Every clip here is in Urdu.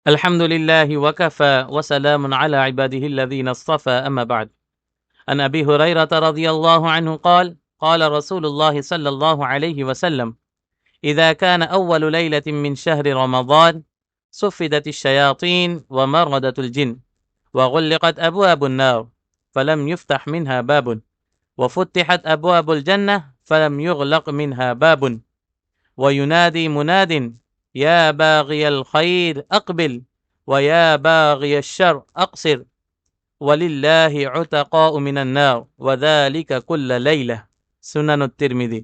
الحمد لله وكفى وسلام على عباده الذين اصطفى أما بعد. عن أبي هريرة رضي الله عنه قال قال رسول الله صلى الله عليه وسلم: إذا كان أول ليلة من شهر رمضان صفدت الشياطين ومردت الجن وغلقت أبواب النار فلم يفتح منها باب وفتحت أبواب الجنة فلم يغلق منها باب وينادي مناد: يا باغي الخير أقبل ويا باغي الشر أقصر وللہ عتقاء من النار وذلك كل لیلہ. سنن الترمذی.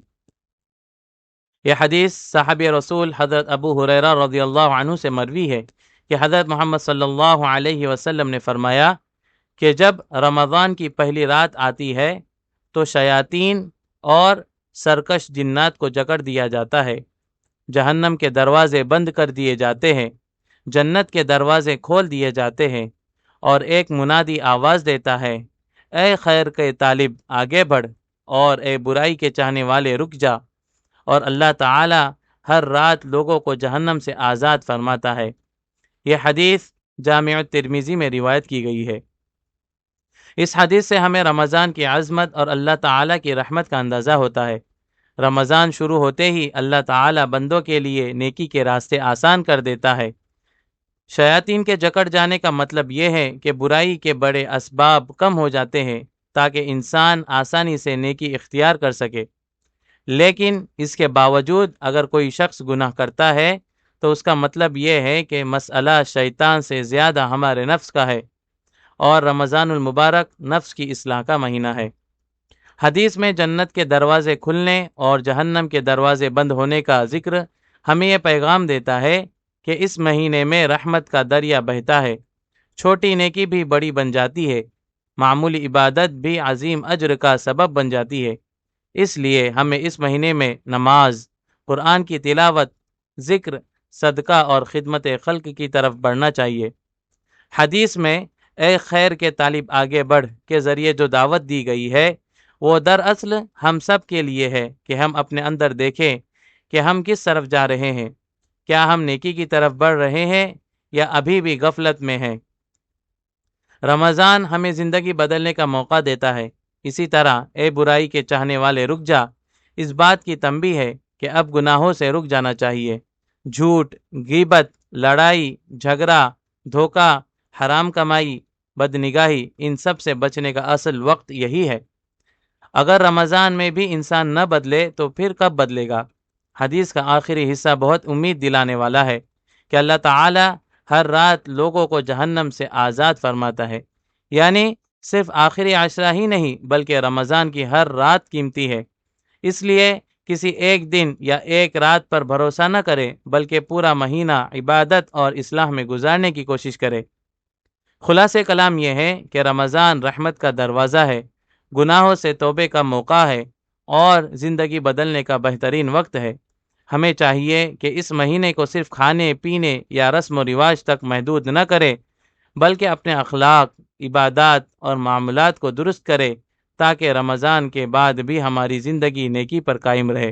یہ حدیث صحابی رسول حضرت ابو ہریرہ رضی اللہ عنہ سے مروی ہے کہ حضرت محمد صلی اللہ علیہ وسلم نے فرمایا کہ جب رمضان کی پہلی رات آتی ہے تو شیاطین اور سرکش جنات کو جکڑ دیا جاتا ہے، جہنم کے دروازے بند کر دیے جاتے ہیں، جنت کے دروازے کھول دیے جاتے ہیں، اور ایک منادی آواز دیتا ہے: اے خیر کے طالب آگے بڑھ، اور اے برائی کے چاہنے والے رک جا. اور اللہ تعالی ہر رات لوگوں کو جہنم سے آزاد فرماتا ہے. یہ حدیث جامع الترمذی میں روایت کی گئی ہے. اس حدیث سے ہمیں رمضان کی عظمت اور اللہ تعالی کی رحمت کا اندازہ ہوتا ہے. رمضان شروع ہوتے ہی اللہ تعالی بندوں کے لیے نیکی کے راستے آسان کر دیتا ہے. شیاطین کے جکڑ جانے کا مطلب یہ ہے کہ برائی کے بڑے اسباب کم ہو جاتے ہیں تاکہ انسان آسانی سے نیکی اختیار کر سکے. لیکن اس کے باوجود اگر کوئی شخص گناہ کرتا ہے تو اس کا مطلب یہ ہے کہ مسئلہ شیطان سے زیادہ ہمارے نفس کا ہے، اور رمضان المبارک نفس کی اصلاح کا مہینہ ہے. حدیث میں جنت کے دروازے کھلنے اور جہنم کے دروازے بند ہونے کا ذکر ہمیں یہ پیغام دیتا ہے کہ اس مہینے میں رحمت کا دریا بہتا ہے. چھوٹی نیکی بھی بڑی بن جاتی ہے، معمولی عبادت بھی عظیم اجر کا سبب بن جاتی ہے. اس لیے ہمیں اس مہینے میں نماز، قرآن کی تلاوت، ذکر، صدقہ اور خدمت خلق کی طرف بڑھنا چاہیے. حدیث میں اے خیر کے طالب آگے بڑھ کے ذریعے جو دعوت دی گئی ہے وہ دراصل ہم سب کے لیے ہے کہ ہم اپنے اندر دیکھیں کہ ہم کس طرف جا رہے ہیں. کیا ہم نیکی کی طرف بڑھ رہے ہیں یا ابھی بھی غفلت میں ہیں؟ رمضان ہمیں زندگی بدلنے کا موقع دیتا ہے. اسی طرح اے برائی کے چاہنے والے رک جا اس بات کی تنبیہ ہے کہ اب گناہوں سے رک جانا چاہیے. جھوٹ، غیبت، لڑائی، جھگڑا، دھوکہ، حرام کمائی، بدنگاہی، ان سب سے بچنے کا اصل وقت یہی ہے. اگر رمضان میں بھی انسان نہ بدلے تو پھر کب بدلے گا؟ حدیث کا آخری حصہ بہت امید دلانے والا ہے کہ اللہ تعالی ہر رات لوگوں کو جہنم سے آزاد فرماتا ہے. یعنی صرف آخری عشرہ ہی نہیں بلکہ رمضان کی ہر رات قیمتی ہے. اس لیے کسی ایک دن یا ایک رات پر بھروسہ نہ کرے بلکہ پورا مہینہ عبادت اور اصلاح میں گزارنے کی کوشش کرے. خلاصہ کلام یہ ہے کہ رمضان رحمت کا دروازہ ہے، گناہوں سے توبے کا موقع ہے اور زندگی بدلنے کا بہترین وقت ہے. ہمیں چاہیے کہ اس مہینے کو صرف کھانے پینے یا رسم و رواج تک محدود نہ کرے بلکہ اپنے اخلاق، عبادات اور معاملات کو درست کرے تاکہ رمضان کے بعد بھی ہماری زندگی نیکی پر قائم رہے.